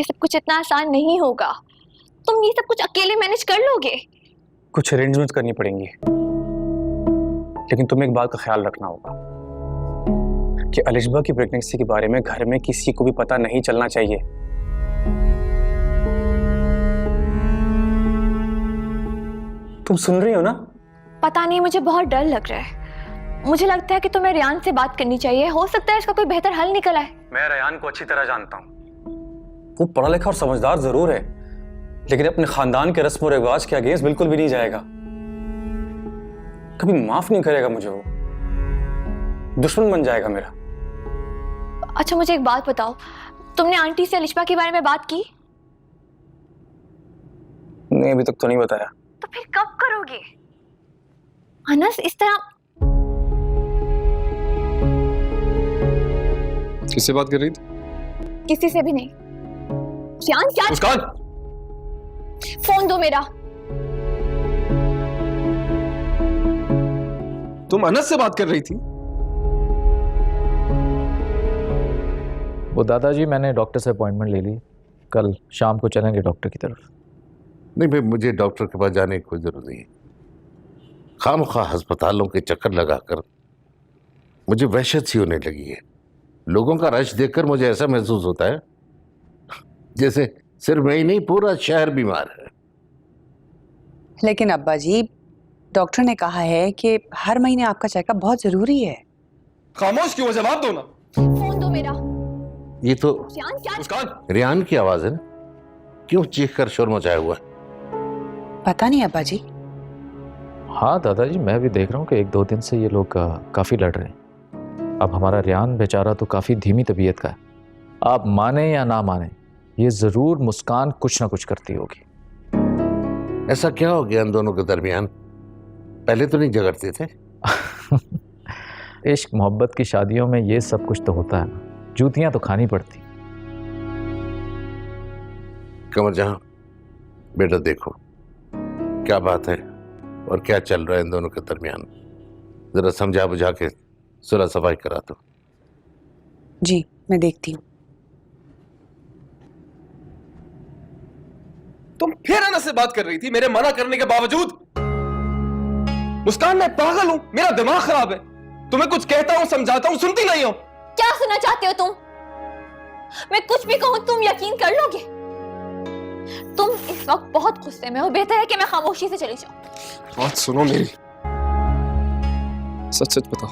ये सब कुछ इतना आसान नहीं होगा। तुम ये सब कुछ अकेले मैनेज कर लोगे? कुछ अरेंजमेंट करनी पड़ेंगी, लेकिन तुम्हें एक बात का ख्याल रखना होगा कि अलिशबा की प्रेगनेंसी के बारे में घर में किसी को भी पता नहीं चलना चाहिए। तुम सुन रही हो ना? पता नहीं, मुझे बहुत डर लग रहा है। मुझे लगता है कि तुम्हें रियान से बात करनी चाहिए। हो सकता है इसका कोई बेहतर हल निकल आए। मैं रियान को अच्छी तरह जानता हूँ। वो पढ़ा लिखा और समझदार जरूर है, लेकिन अपने खानदान के रस्म और रिवाज के अगेंस्ट बिल्कुल भी नहीं जाएगा। कभी माफ नहीं करेगा मुझे। वो दुश्मन बन जाएगा मेरा। अच्छा मुझे एक बात बताओ, तुमने आंटी से अलिशबा के बारे में बात की? नहीं, अभी तक तो नहीं बताया। तो फिर कब करोगे? अनस, इस तरह किससे बात कर रही थी? किसी से भी नहीं। रियान क्या? मुस्कान, फोन दो मेरा। तुम अनस से बात कर रही थी? वो दादाजी, मैंने डॉक्टर से अपॉइंटमेंट ले ली। कल शाम को चलेंगे डॉक्टर की तरफ। नहीं भाई, मुझे डॉक्टर के पास जाने की कोई जरूरत नहीं है। खामखा अस्पतालों के चक्कर लगाकर मुझे वहशत सी होने लगी है। लोगों का रश देखकर मुझे ऐसा महसूस होता है जैसे सिर्फ मैं ही नहीं, पूरा शहर बीमार है। लेकिन अब्बा जी, डॉक्टर ने कहा है कि हर महीने आपका चेकअप बहुत जरूरी है। खामोश क्यों? जवाब दो ना। फोन दो मेरा। ये तो रियान क्या? मुस्कान, रियान की आवाज है ना? क्यों चीख कर शोर मचाया हुआ है? पता नहीं अब्बा जी। हाँ दादाजी, मैं भी देख रहा हूँ कि 1-2 दिन से ये लोग काफ़ी लड़ रहे हैं। अब हमारा रियान बेचारा तो काफ़ी धीमी तबीयत का है। आप माने या ना माने, ये ज़रूर मुस्कान कुछ ना कुछ करती होगी। ऐसा क्या हो गया इन दोनों के दरमियान? पहले तो नहीं झगड़ते थे? इश्क मोहब्बत की शादियों में ये सब कुछ तो होता है ना, जूतियां तो खानी पड़ती। कमर जहां, बेटा देखो क्या बात है और क्या चल रहा है इन दोनों के दरमियान। जरा समझा बुझा के सुलह सफाई करा दो। जी मैं देखती हूँ। तुम फिर अनस से बात कर रही थी मेरे मना करने के बावजूद? मुस्कान, मैं पागल हूं, मेरा दिमाग खराब है। तुम्हें कुछ कहता हूं, समझाता हूं, सुनती नहीं हो। क्या सुनना चाहते हो तुम? मैं कुछ भी कहूं तुम यकीन कर लोगे? तुम इस वक्त बहुत गुस्से में हो। बेहतर है कि मैं खामोशी से चली जाऊं। बात सुनो मेरी, सच सच बताओ,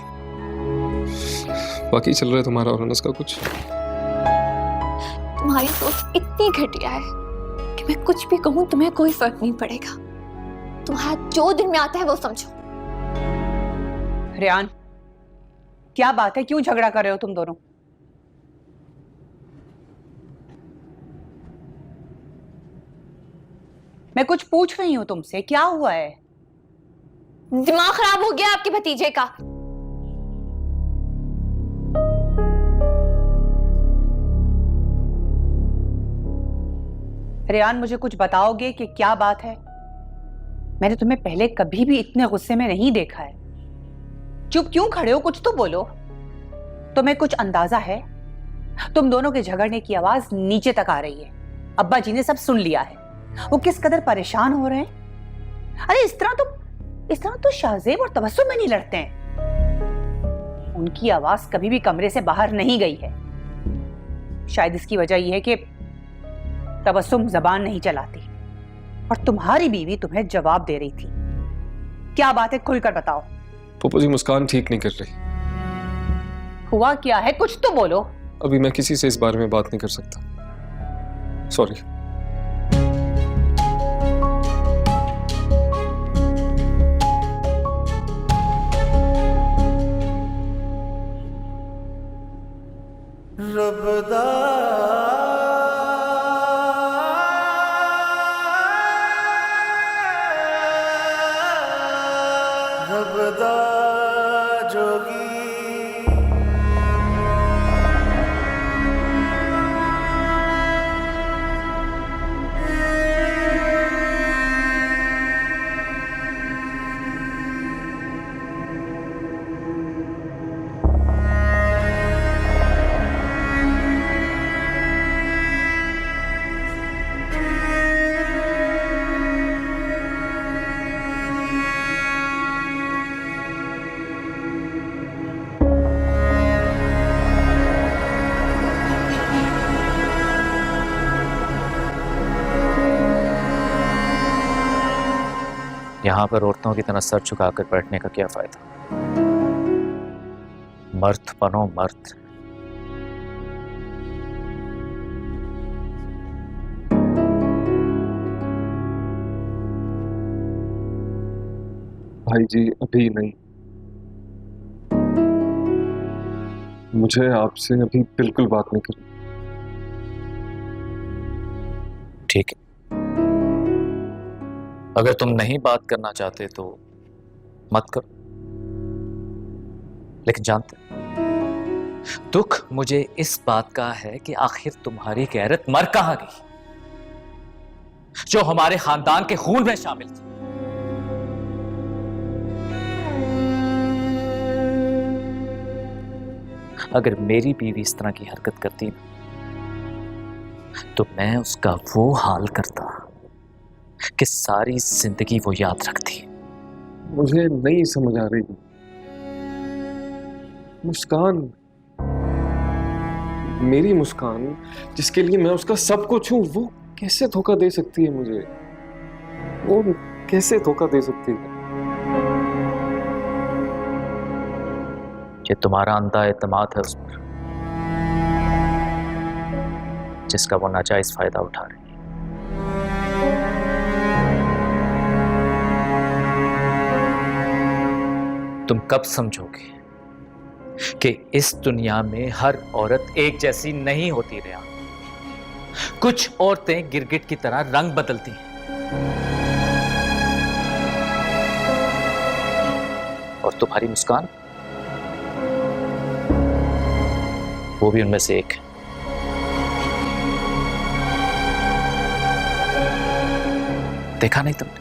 बाकी चल रहा है तुम्हारा और अनस का कुछ? तुम्हारी सोच इतनी घटिया है कि मैं कुछ भी कहूं तुम्हें कोई फर्क नहीं पड़ेगा। तुम्हारा जो दिन में आता है वो समझो। रियान, क्या बात है? क्यों झगड़ा कर रहे हो तुम दोनों? मैं कुछ पूछ रही हूं तुमसे, क्या हुआ है? दिमाग खराब हो गया आपके भतीजे का। रियान, मुझे कुछ बताओगे कि क्या बात है? मैंने तुम्हें पहले कभी भी इतने गुस्से में नहीं देखा है। चुप क्यों खड़े हो? कुछ तो बोलो। तुम्हें कुछ अंदाजा है? तुम दोनों के झगड़ने की आवाज नीचे तक आ रही है। अब्बा जी ने सब सुन लिया है। वो किस कदर परेशान हो रहे हैं। अरे इस तरह तो शाहजेब और तबस्सुम में नहीं लड़ते हैं। उनकी आवाज कभी भी कमरे से बाहर नहीं गई है। शायद इसकी वजह यह है कि तबस्सुम जबान नहीं चलाती और तुम्हारी बीवी तुम्हें जवाब दे रही थी। क्या बात है, खुलकर बताओ। पप्पू जी, मुस्कान ठीक नहीं कर रही। हुआ क्या है? कुछ तो बोलो। अभी मैं किसी से इस बारे में बात नहीं कर सकता, सॉरी। रब्बदा रब्बदा जोगी यहां पर औरतों की तरह सर झुकाकर बैठने का क्या फायदा? मर्द बनो मर्द। भाई जी अभी नहीं, मुझे आपसे अभी बिल्कुल बात नहीं करनी। ठीक है, अगर तुम नहीं बात करना चाहते तो मत करो, लेकिन जानते हो, दुख मुझे इस बात का है कि आखिर तुम्हारी गैरत मर कहां गई, जो हमारे खानदान के खून में शामिल थी। अगर मेरी बीवी इस तरह की हरकत करती तो मैं उसका वो हाल करता कि सारी जिंदगी वो याद रखती। मुझे नहीं समझ आ रही मुस्कान, मेरी मुस्कान जिसके लिए मैं उसका सब कुछ हूं, वो कैसे धोखा दे सकती है मुझे? वो कैसे धोखा दे सकती है? ये तुम्हारा अंधा एतमाद है उस पर, जिसका वो नाजायज फायदा उठा रही है। तुम कब समझोगे कि इस दुनिया में हर औरत एक जैसी नहीं होती रेहान? कुछ औरतें गिरगिट की तरह रंग बदलती हैं, और तुम्हारी मुस्कान वो भी उनमें से एक है। देखा नहीं तुमने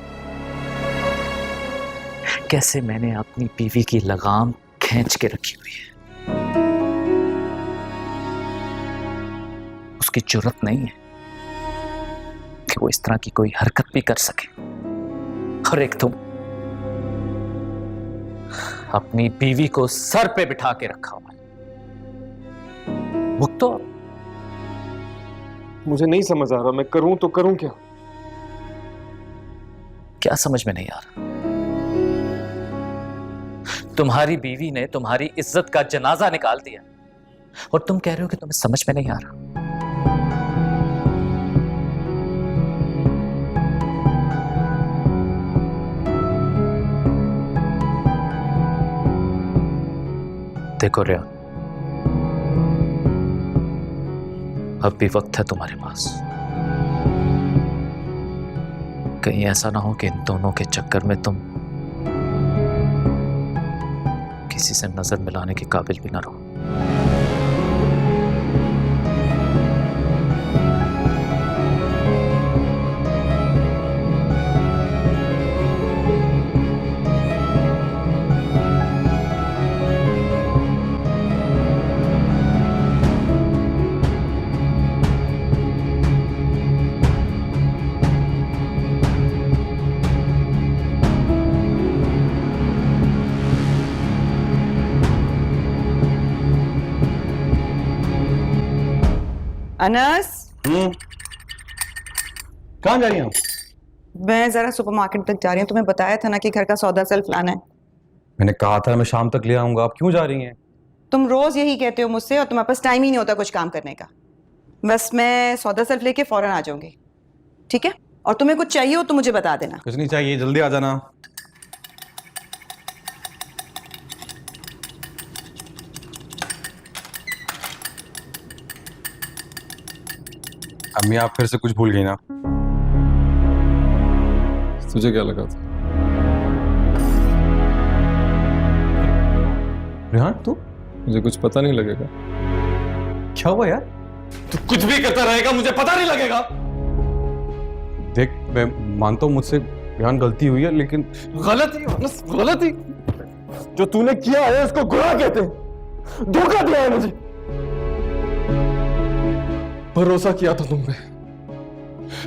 कैसे मैंने अपनी बीवी की लगाम खींच के रखी हुई है? उसकी जुर्रत नहीं है कि वो इस तरह की कोई हरकत भी कर सके। और एक तुम अपनी बीवी को सर पे बिठा के रखा हुआ है। वो तो मुझे नहीं समझ आ रहा, मैं करूं तो करूं क्या? क्या समझ में नहीं आ रहा? तुम्हारी बीवी ने तुम्हारी इज्जत का जनाजा निकाल दिया और तुम कह रहे हो कि तुम्हें समझ में नहीं आ रहा। देखो रेहान, अब भी वक्त है तुम्हारे पास। कहीं ऐसा ना हो कि इन दोनों के चक्कर में तुम किसी से नजर मिलाने के काबिल भी ना रहो। अनस, कहाँ जा रही हैं आप? मैं जरा सुपरमार्केट तक जा रही हूँ। तुम्हें बताया था ना कि घर का सौदा सेल्फ लाना है। मैंने कहा था मैं शाम तक ले आऊंगा, आप क्यों जा रही हैं? तुम रोज यही कहते हो मुझसे और तुम्हारे पास टाइम ही नहीं होता कुछ काम करने का। बस मैं सौदा सेल्फ लेके फौरन आ जाऊंगी, ठीक है? और तुम्हें कुछ चाहिए हो तो मुझे बता देना। कुछ नहीं चाहिए, जल्दी आ जाना। अम्मी आप फिर से कुछ भूल गई ना? तुझे क्या लगा था? रेहान तू मुझे कुछ पता नहीं लगेगा? क्या हुआ यार? तू कुछ भी करता रहेगा, मुझे पता नहीं लगेगा। देख मैं मानता हूँ मुझसे रेहान गलती हुई है, लेकिन गलती जो तूने किया है उसको गुनाह कहते हैं। धोखा दिया है मुझे, भरोसा किया था तुम पे।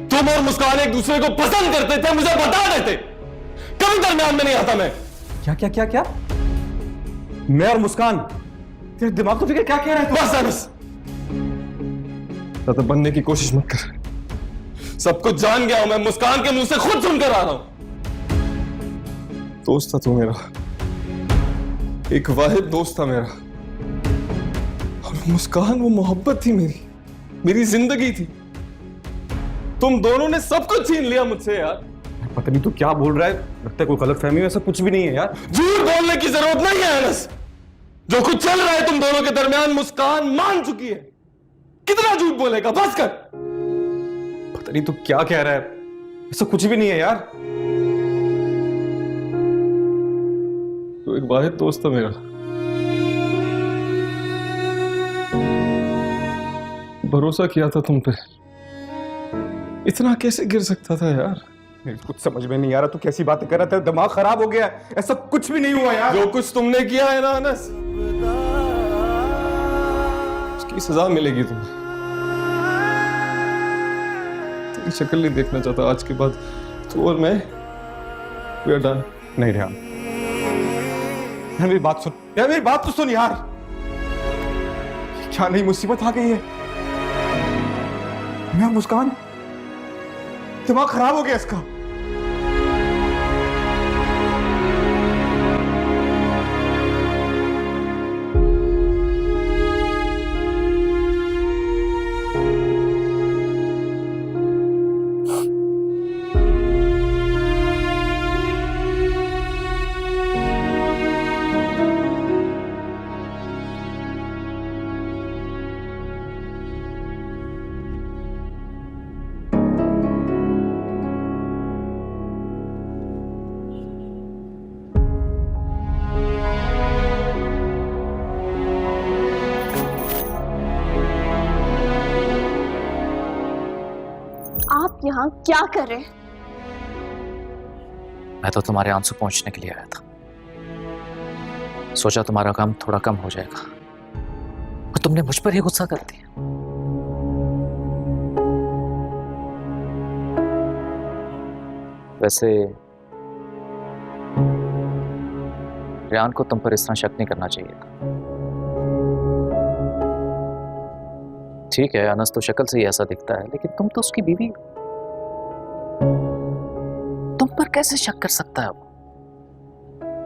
तुम और मुस्कान एक दूसरे को पसंद करते थे, मुझे बता देते, कभी दरमियान में नहीं आता मैं। क्या क्या क्या क्या? मैं और मुस्कान? तेरे दिमाग को क्या कह रहा है? बस अनस, ज्यादा बनने की कोशिश मत कर। सब कुछ जान गया हूं मैं, मुस्कान के मुंह से खुद सुनकर आ रहा हूं। दोस्त था तू मेरा, एक वाहिद दोस्त था मेरा। और मुस्कान, वो मोहब्बत थी मेरी जिंदगी थी। तुम दोनों ने सब कुछ छीन लिया मुझसे यार। पता नहीं तू क्या बोल रहा है, लगता है कोई गलतफहमी है, ऐसा कुछ भी नहीं है यार। झूठ बोलने की जरूरत नहीं है अनस। जो कुछ चल रहा है तुम दोनों के दरमियान मुस्कान मान चुकी है। कितना झूठ बोलेगा, बस कर। पता नहीं तू क्या कह रहा है, ऐसा कुछ भी नहीं है यार। तो एक वाहिद दोस्त था मेरा, भरोसा किया था तुम पे। इतना कैसे गिर सकता था यार? मेरे कुछ समझ में नहीं आ रहा, तू कैसी बातें कर रहा था, दिमाग खराब हो गया है। ऐसा कुछ भी नहीं हुआ यार। जो कुछ तुमने किया है ना अनस, उसकी सजा मिलेगी तुम्हें। तेरी शक्ल नहीं देखना चाहता आज के बाद। तू और मैं, we are done। नहीं रेहान, यार मेरी बात सुन, यार मेरी बात तो सुन यार। क्या नई मुसीबत आ गई है? मैं मुस्कान, दिमाग खराब हो गया इसका। आप यहाँ क्या कर रहे हैं? मैं तो तुम्हारे आंसू पहुंचने के लिए आया था। सोचा तुम्हारा काम थोड़ा कम हो जाएगा, और तुमने मुझ पर ही गुस्सा कर दिया। वैसे रेहान को तुम पर इस तरह शक नहीं करना चाहिए था। ठीक है, अनस तो शक्ल से ही ऐसा दिखता है, लेकिन तुम तो उसकी बीवी हो। तुम पर कैसे शक कर सकता है वो?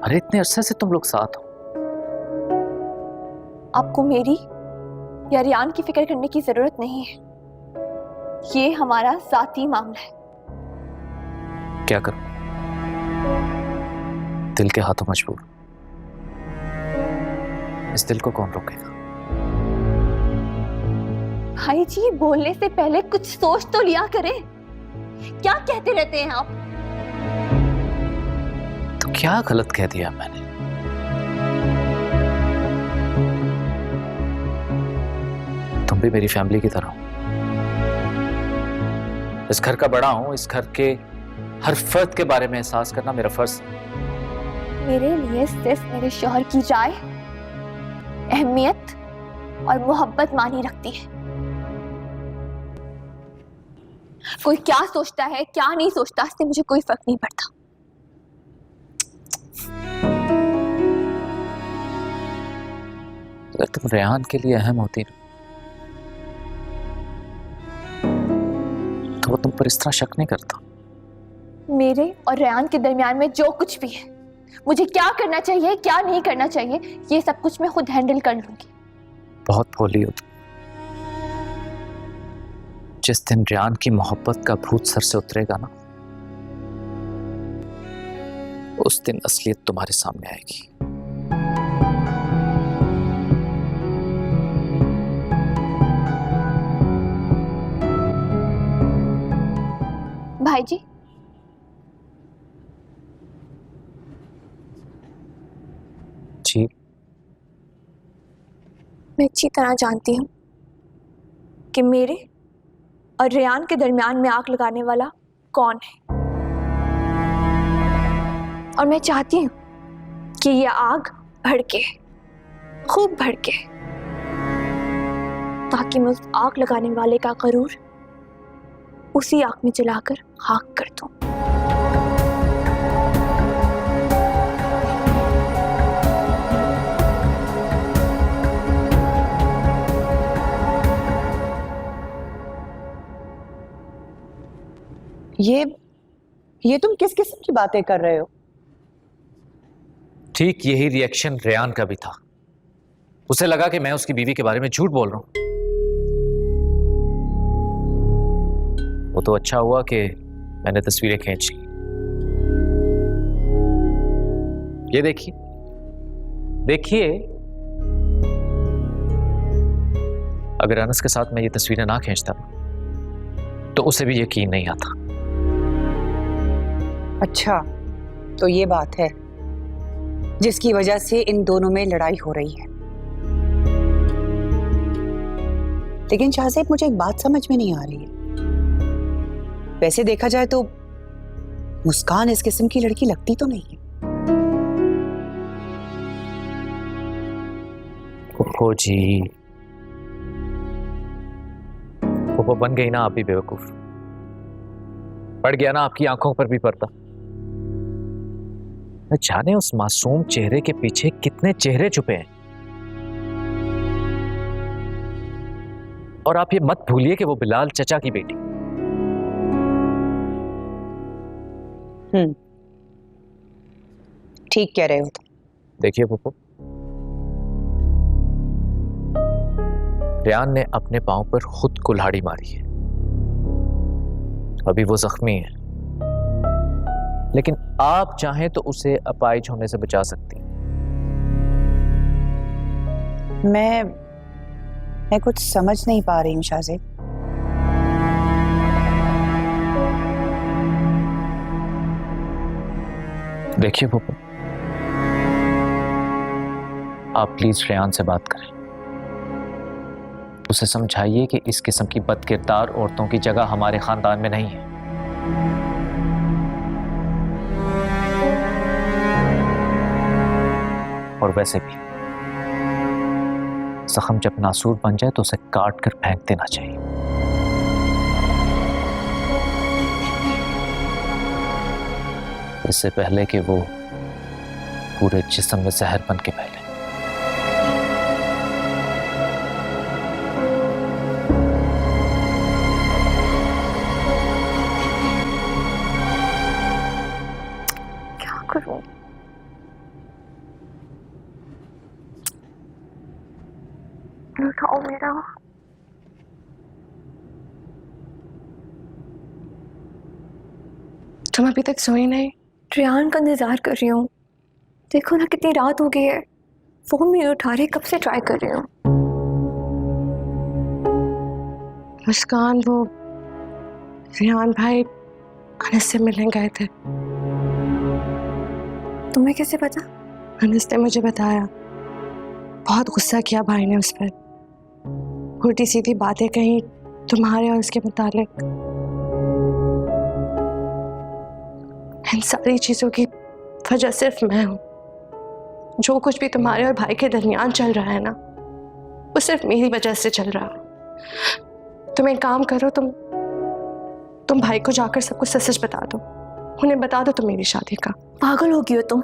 अरे इतने अरसे से तुम लोग साथ हो। आपको मेरी या रेहान की फिक्र करने की जरूरत नहीं है। ये हमारा जाती मामला है। क्या करूं? दिल के हाथों मजबूर। इस दिल को कौन रोकेगा? भाई जी, बोलने से पहले कुछ सोच तो लिया करें। क्या कहते रहते हैं आप? तो क्या गलत कह दिया मैंने? तुम भी मेरी फैमिली की तरह हो। इस घर का बड़ा हूं, इस घर के हर फर्द के बारे में एहसास करना मेरा फर्ज है। मेरे लिए सिर्फ मेरे शौहर की राय अहमियत और मोहब्बत मानी रखती है। कोई क्या सोचता है क्या नहीं सोचता, इससे मुझे कोई फर्क नहीं पड़ता। अगर तुम रेहान के लिए अहम होती तो वो तुम पर इस तरह शक नहीं करता। मेरे और रेहान के दरमियान में जो कुछ भी है, मुझे क्या करना चाहिए क्या नहीं करना चाहिए, ये सब कुछ मैं खुद हैंडल कर लूंगी। बहुत भोली हो तुम। जिस दिन रेहान की मोहब्बत का भूत सर से उतरेगा ना, उस दिन असलियत तुम्हारे सामने आएगी। भाई जी, जी, मैं अच्छी तरह जानती हूँ कि मेरे और रेहान के दरमियान में आग लगाने वाला कौन है, और मैं चाहती हूँ कि यह आग भड़के, खूब भड़के, ताकि मैं उस आग लगाने वाले का गरूर उसी आग में जलाकर खाक कर दूं। ये तुम किस किस्म की बातें कर रहे हो? ठीक यही रिएक्शन रेयान का भी था। उसे लगा कि मैं उसकी बीवी के बारे में झूठ बोल रहा हूं। वो तो अच्छा हुआ कि मैंने तस्वीरें खींच ली। ये देखिए देखिए, अगर अनस के साथ मैं ये तस्वीरें ना खींचता तो उसे भी यकीन नहीं आता। अच्छा, तो ये बात है जिसकी वजह से इन दोनों में लड़ाई हो रही है। लेकिन शाहज़ेब, मुझे एक बात समझ में नहीं आ रही है। वैसे देखा जाए तो मुस्कान इस किस्म की लड़की लगती तो नहीं है। ओहो जी, वो बन गई ना आप भी बेवकूफ। पड़ गया ना आपकी आंखों पर भी पर्दा। न जाने उस मासूम चेहरे के पीछे कितने चेहरे छुपे हैं। और आप ये मत भूलिए कि वो बिलाल चचा की बेटी। ठीक कह रहे हो तुम। देखिए पुप्पो, रेयान ने अपने पांव पर खुद कुल्हाड़ी मारी है। अभी वो जख्मी है, लेकिन आप चाहें तो उसे अपाहिज होने से बचा सकती हैं। मैं कुछ समझ नहीं पा रही हूँ शाहज़ेब। देखिए पुप्पो, आप प्लीज रेयान से बात करें। उसे समझाइए कि इस किस्म की बदकिरदार औरतों की जगह हमारे खानदान में नहीं है। और वैसे भी जख्म जब नासूर बन जाए तो उसे काट कर फेंक देना चाहिए। इससे पहले कि वो पूरे जिस्म में जहर बन के फैले। क्या करूं? उठाओ मेरा। तुम अभी तक सोई नहीं? रेयान का इंतजार कर रही हूँ। देखो ना कितनी रात हो गई है, फोन भी नहीं उठा रहे। कब से ट्राई कर रही हूँ। मुस्कान, वो रेयान भाई अनस से मिलने गए थे। तुम्हें कैसे पता? अनस ने मुझे बताया। बहुत गुस्सा किया भाई ने उस पर। उल्टी सीधी बातें कही तुम्हारे और उसके मुतालिक। इन सारी चीजों की वजह सिर्फ मैं हूं। जो कुछ भी तुम्हारे और भाई के दरमियान चल रहा है ना, वो सिर्फ मेरी वजह से चल रहा है। तुम एक काम करो, तुम भाई को जाकर सब कुछ सच बता दो। उन्हें बता दो तुम मेरी शादी का। पागल हो गई हो तुम।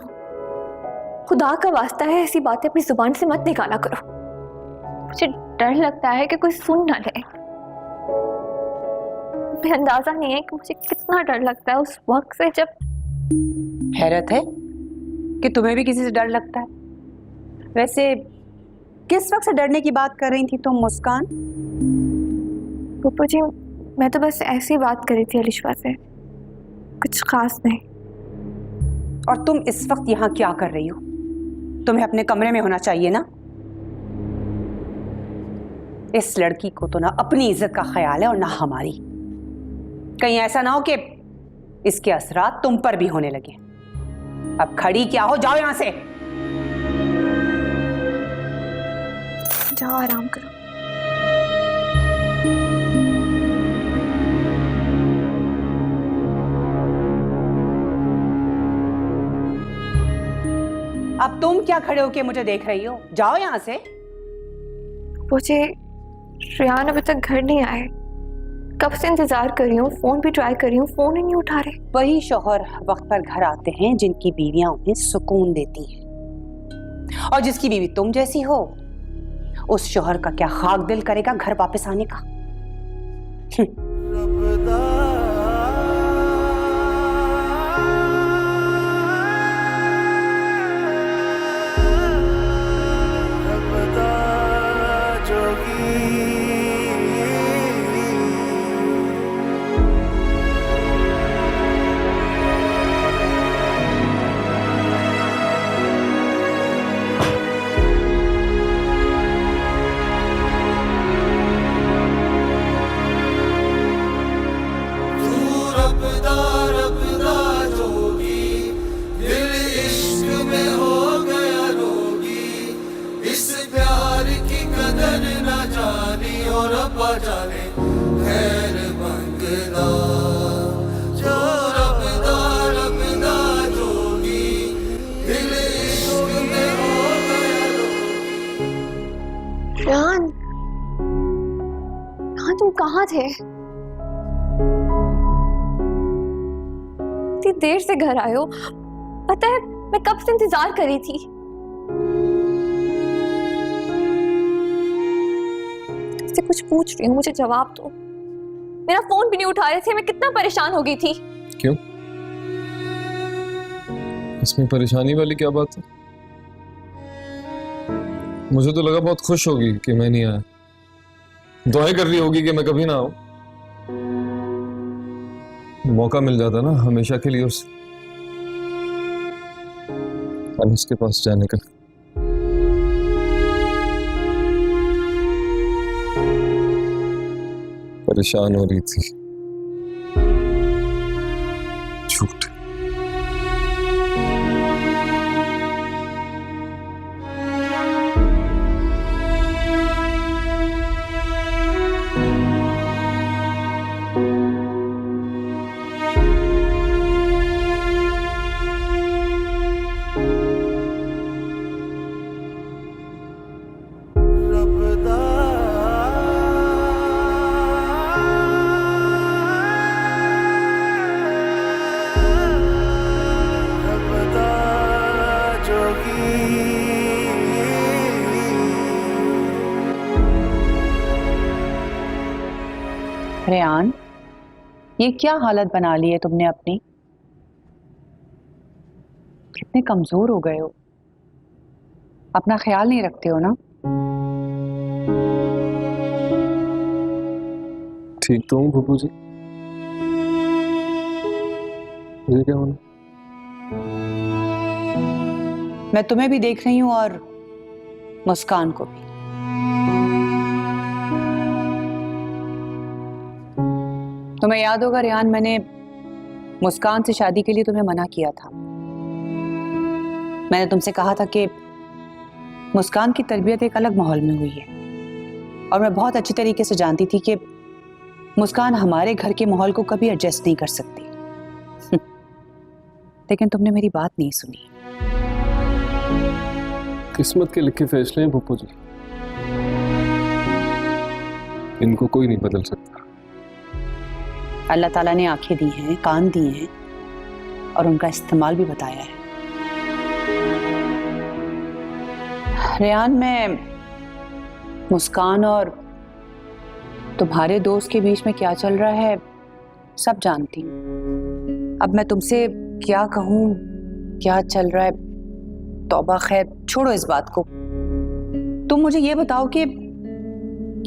खुदा का वास्ता है, ऐसी बातें अपनी जुबान से मत निकाला करो। मुझे डर लगता है कि कोई सुन ना ले। मुझे अंदाजा नहीं है कि मुझे कितना डर लगता है उस वक्त से जब। हैरत है कि तुम्हें भी किसी से डर लगता है। वैसे किस वक्त से डरने की बात कर रही थी तुम मुस्कान? पप्पू जी, मैं तो बस ऐसी बात कर रही थी अलिशा से, कुछ खास नहीं। और तुम इस वक्त यहाँ क्या कर रही हो? तुम्हें अपने कमरे में होना चाहिए ना। इस लड़की को तो ना अपनी इज्जत का ख्याल है और ना हमारी। कहीं ऐसा ना हो कि इसके असरात तुम पर भी होने लगे। अब खड़ी क्या हो, जाओ यहां से। जाओ आराम करो। अब तुम क्या खड़े होके मुझे देख रही हो? जाओ यहां से। मुझे रेयान अभी तक घर नहीं आए। कब से इंतजार कर रही हूँ, फोन भी ट्राई कर रही हूँ, फोन ही नहीं उठा रहे। वही शौहर वक्त पर घर आते हैं जिनकी बीवियां उन्हें सुकून देती हैं। और जिसकी बीवी तुम जैसी हो, उस शौहर का क्या खाक दिल करेगा घर वापस आने का। जाने खैर मंगदा जो रबदा जोगी दिल इश्क में हो गया रेहान, रेहान तुम कहाँ थे? इतनी देर से घर आए हो, पता है मैं कब से इंतजार कर रही थी। तुमसे कुछ पूछ रही हूँ, मुझे जवाब दो। मेरा फोन भी नहीं उठा रहे थे, मैं कितना परेशान हो गई थी। क्यों? इसमें परेशानी वाली क्या बात है? मुझे तो लगा बहुत खुश होगी कि मैं नहीं आया, दुआएं कर रही होगी कि मैं कभी ना आऊं। मौका मिल जाता ना हमेशा के लिए उस अनिस के पास जाने का। परेशान हो रही थी, झूठ। रबदा रबदा जोगी रेहान, ये क्या हालत बना ली है तुमने अपनी? कितने कमजोर हो गए हो, अपना ख्याल नहीं रखते हो ना? ठीक तो हूँ फूफू जी, मुझे क्या होना? मैं तुम्हें भी देख रही हूँ और मुस्कान को भी। तुम्हें याद होगा रेहान, मैंने मुस्कान से शादी के लिए तुम्हें मना किया था। मैंने तुमसे कहा था कि मुस्कान की तरबियत एक अलग माहौल में हुई है और मैं बहुत अच्छी तरीके से जानती थी कि मुस्कान हमारे घर के माहौल को कभी एडजस्ट नहीं कर सकती। लेकिन तुमने मेरी बात नहीं सुनी। किस्मत के लिखे फैसले हैं फूफू जी, इनको कोई नहीं बदल सकता। अल्लाह ताला ने आंखें दी हैं, कान दिए हैं और उनका इस्तेमाल भी बताया है। रेहान, मैं मुस्कान और तुम्हारे दोस्त के बीच में क्या चल रहा है सब जानती हूँ। अब मैं तुमसे क्या कहूँ, क्या चल रहा है, तौबा खैर, छोड़ो इस बात को। तुम मुझे ये बताओ कि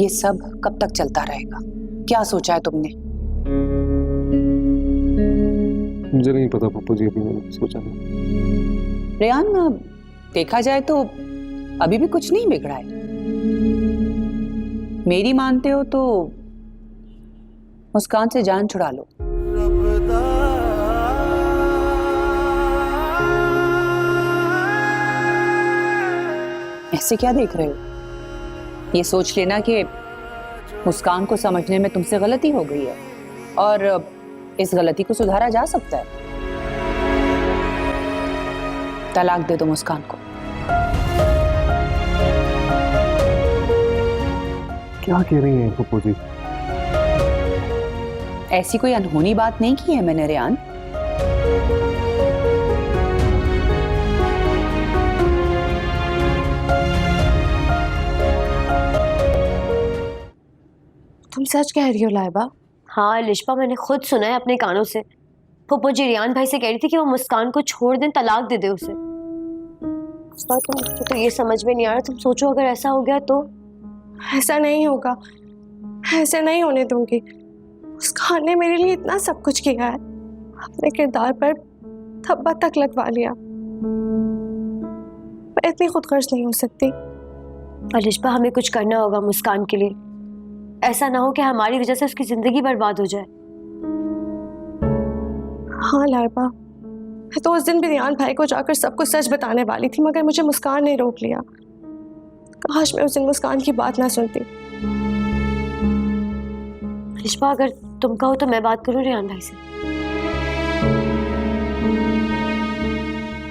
ये सब कब तक चलता रहेगा? क्या सोचा है तुमने? मुझे नहीं पता पप्पू जी, अभी मैंने सोचा नहीं। रेहान, देखा जाए तो अभी भी कुछ नहीं बिगड़ा है। मेरी मानते हो तो मुस्कान से जान छुड़ा लो। रबदा ऐसे क्या देख रहे हो? ये सोच लेना कि मुस्कान को समझने में तुमसे गलती हो गई है और इस गलती को सुधारा जा सकता है। तलाक दे दो मुस्कान को। क्या कह रही हैं पप्पू जी? ऐसी कोई अनहोनी बात नहीं की है मैंने रेहान। तुम सच कह रही हो लाइबा? हाँ लिशबा, मैंने खुद सुना है अपने कानों से। फुप्पो जी रियान भाई से कह रही थी कि वो मुस्कान को छोड़ दें, तलाक दे दे उसे। तुम तो ये समझ में नहीं आ रहा, तुम सोचो अगर ऐसा हो गया तो? ऐसा नहीं होगा, ऐसे नहीं होने दूंगी। मुस्कान ने मेरे लिए इतना सब कुछ किया है, अपने किरदार पर धब्बा तक लगवा लिया। मैं इतनी खुदगर्ज नहीं हो सकती। लिशबा, हमें कुछ करना होगा मुस्कान के लिए। ऐसा ना हो कि हमारी वजह से उसकी जिंदगी बर्बाद हो जाए। हाँ लाइबा, मैं तो उस दिन भी रियान भाई को जाकर सब कुछ सच बताने वाली थी, मगर मुझे मुस्कान ने रोक लिया। काश मैं उस दिन मुस्कान की बात ना सुनती। अलिशबा, अगर तुम कहो तो मैं बात करूं रेहान भाई से।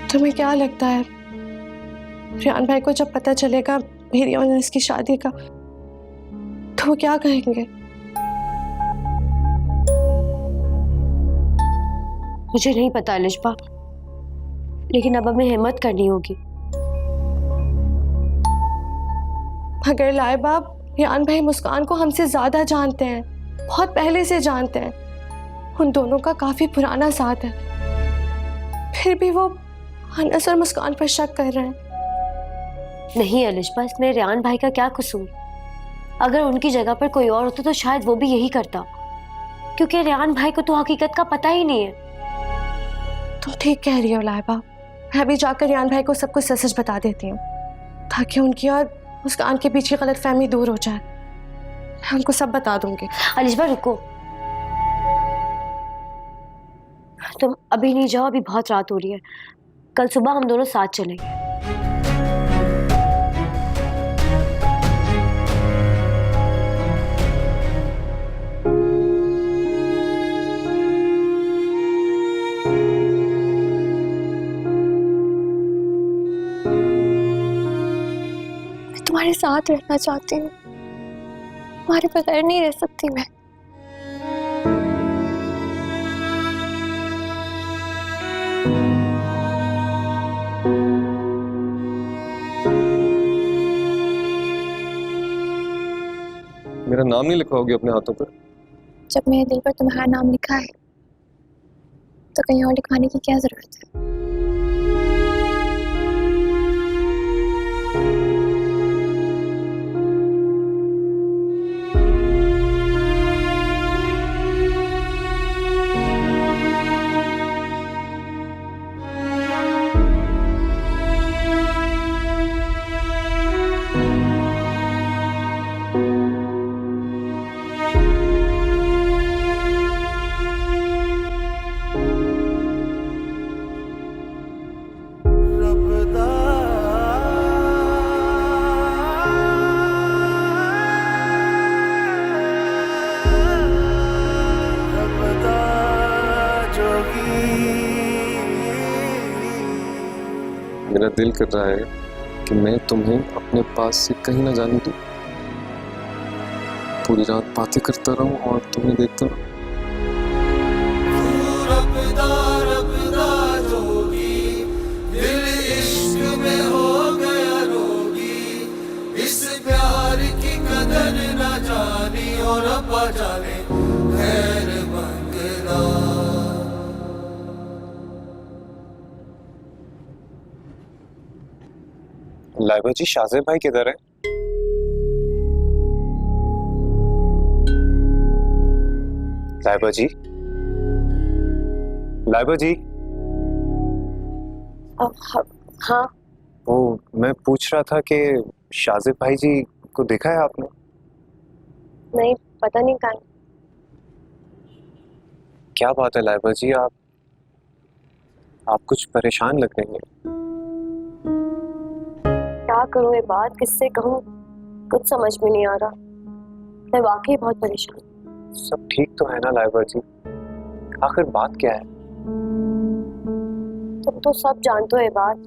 तुम्हें क्या लगता है रेहान भाई को जब पता चलेगा मेरी और इसकी शादी का तो वो क्या कहेंगे? मुझे नहीं पता अलिशबा, लेकिन अब हमें हिम्मत करनी होगी। मगर लाइबा, रेहान भाई मुस्कान को हमसे ज्यादा जानते हैं, बहुत पहले से जानते हैं। उन दोनों का काफी पुराना साथ है, फिर भी वो अनस और मुस्कान पर शक कर रहे हैं। नहीं अलिशबा, इसमें रेहान भाई का क्या कसूर? अगर उनकी जगह पर कोई और होता तो शायद वो भी यही करता, क्योंकि रेहान भाई को तो हकीकत का पता ही नहीं है। तुम ठीक कह रही हो लाइबा, मैं अभी जाकर रेहान भाई को सब कुछ सच सच बता देती हूँ, ताकि उनकी और मुस्कान के पीछे गलतफहमी दूर हो जाए। मैं उनको सब बता दूंगी। अलिशबा रुको, तुम अभी नहीं जाओ, अभी बहुत रात हो रही है। कल सुबह हम दोनों साथ चलेंगे। तुम्हारे साथ रहना चाहती हूँ, तुम्हारे बगैर नहीं रह सकती मैं। मेरा नाम नहीं लिखवाओगे अपने हाथों पर? जब मेरे दिल पर तुम्हारा नाम लिखा है तो कहीं और लिखवाने की क्या जरूरत है? मेरा दिल कर रहा है कि मैं तुम्हें अपने पास से कहीं ना जाने दूं। पूरी रात बातें करता रहूं और तुम्हें देखता रहूं। रब्बदा रब्बदा जोगी, दिल इश्क में हो गया रोगी, इस प्यार की कदर न जानी और रब्बा जाने खैर मंगना। लाइबा जी, शाज़ेब भाई किधर है? लाइबा जी, लाइबा जी। हाँ, वो मैं पूछ रहा था कि शाज़ेब भाई जी को देखा है आपने? नहीं, पता नहीं कहाँ। क्या बात है लाइबा जी, आप कुछ परेशान लग रही हैं। क्या करूँ ये बात, किससे कहूँ, कुछ समझ में नहीं आ रहा। मैं वाकई बहुत परेशान। सब ठीक तो है ना लाइबा जी? आखिर बात क्या है? तुम तो सब जानते हो ये बात।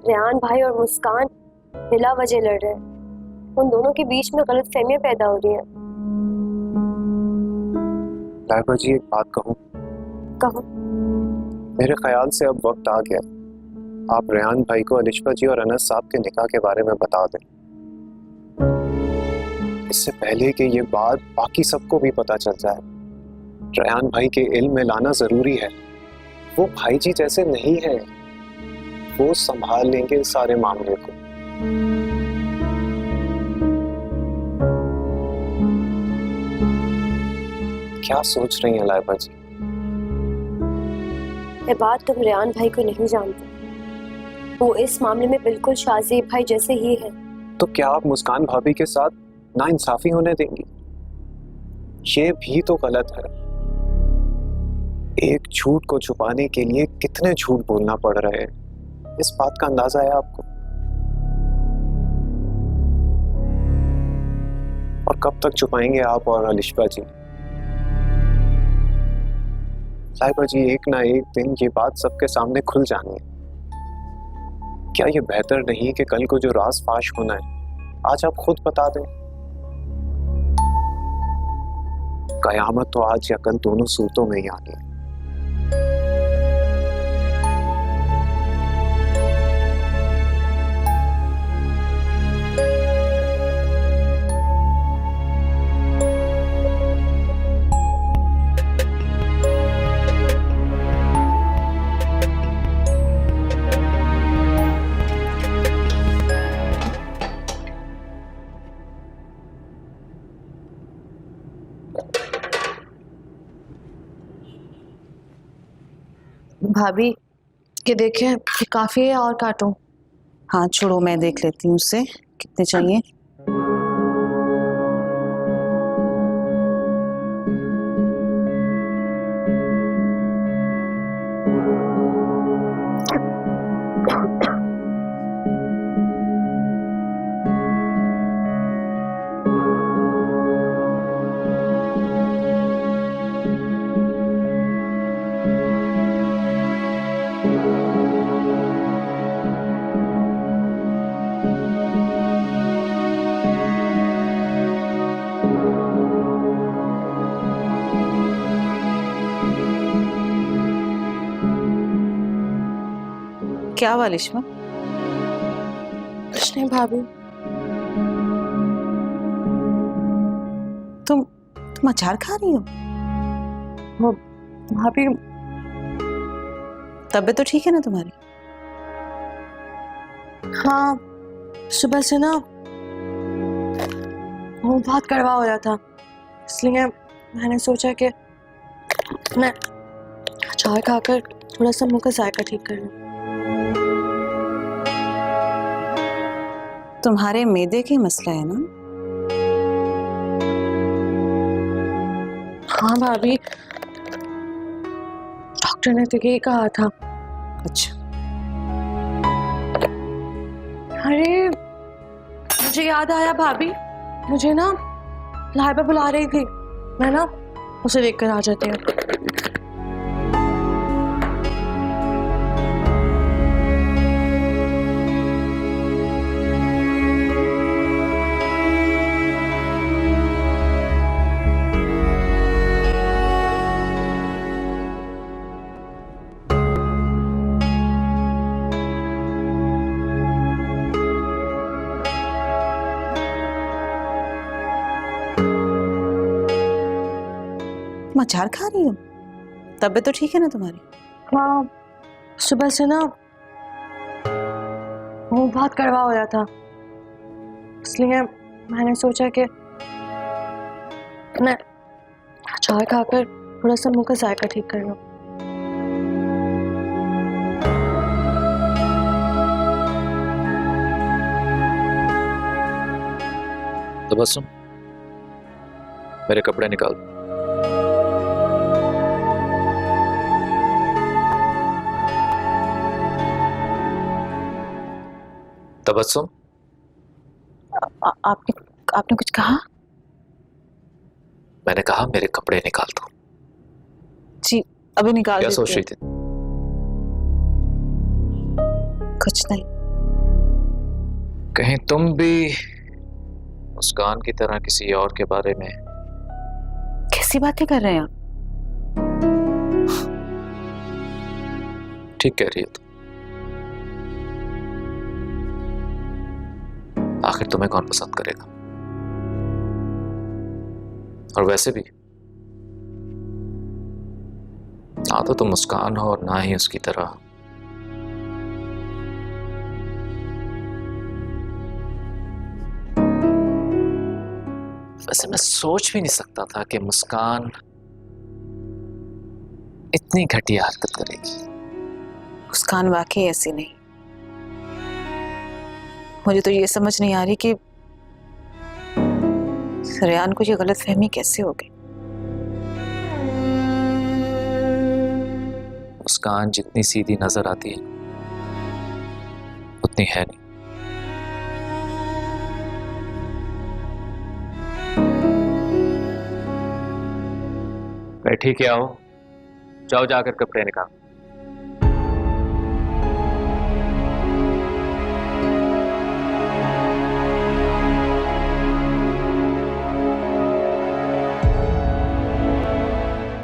रेहान भाई और मुस्कान बिला वजह लड़ रहे हैं। उन दोनों के बीच में गलतफहमियां पैदा हो रही हैं। लाइबा जी, एक बात कहूँ? कहो। मेरे ख्याल से अब वक्त आ गया, आप रेहान भाई को अलिशबा जी और अनस साहब के निकाह के बारे में बता दें, इससे पहले कि ये बात बाकी सबको भी पता चल जाए। रेहान भाई के इल्म में लाना जरूरी है। वो भाई जी जैसे नहीं है, वो संभाल लेंगे इस सारे मामले को। क्या सोच रही हैं लाइबा जी? ये बात तुम रेहान भाई को नहीं जानते। वो इस मामले में बिल्कुल शाज़ेब भाई जैसे ही है। तो क्या आप मुस्कान भाभी के साथ नाइंसाफी होने देंगी? ये भी तो गलत है। एक झूठ को छुपाने के लिए कितने झूठ बोलना पड़ रहे हैं, इस बात का अंदाजा है आपको? और कब तक छुपाएंगे आप और अलिशबा जी? साहिबा जी, एक ना एक दिन ये बात सबके सामने खुल जानी है। क्या ये बेहतर नहीं कि कल को जो राज फाश होना है आज आप खुद बता दें? कयामत तो आज या कल दोनों सूरतों में ही आनी है। भाभी ये देखें, ये काफी है और काटूं? हाँ छोड़ो, मैं देख लेती हूँ उससे कितने चाहिए। क्या हुआ लिश्मा? कुछ नहीं भाभी। तुम अचार खा रही हो? वो भाभी, तबीयत तो ठीक है ना तुम्हारी? हाँ सुबह से ना वो बहुत कड़वा हो रहा था, इसलिए मैंने सोचा कि मैं अचार खाकर थोड़ा सा मुंह का जायका ठीक कर लूं। तुम्हारे मैदे की मसला है ना? हाँ भाभी, डॉक्टर ने तो यही कहा था। अच्छा, अरे मुझे याद आया भाभी, मुझे ना लाइबा बुला रही थी, मैं ना उसे देखकर आ जाती हूँ। तुम अचार खा रही हो? तबीयत तो ठीक है ना तुम्हारी? हाँ सुबह से ना वो बहुत कड़वा हो रहा था, इसलिए मैंने सोचा कि मैं अचार खाकर थोड़ा सा मुंह का जायका ठीक कर लूं। तबस्सुम, मेरे कपड़े निकाल। तबस्सुम, आपने कुछ कहा? मैंने कहा मेरे कपड़े निकाल दो। जी अभी निकाल क्या देती सोच हूँ। रही थी? कुछ नहीं। कहीं तुम भी मुस्कान की तरह किसी और के बारे में? कैसी बातें कर रहे हैं आप? ठीक कह रही है तुम। आखिर तुम्हें कौन पसंद करेगा? और वैसे भी ना तो तुम मुस्कान हो और ना ही उसकी तरह। वैसे मैं सोच भी नहीं सकता था कि मुस्कान इतनी घटिया हरकत करेगी। मुस्कान वाकई ऐसी नहीं। मुझे तो ये समझ नहीं आ रही कि रेयान को ये गलतफहमी कैसे हो गई। मुस्कान जितनी सीधी नजर आती है उतनी है नहीं। बैठी क्या हो, जाओ जाकर कपड़े निकाल।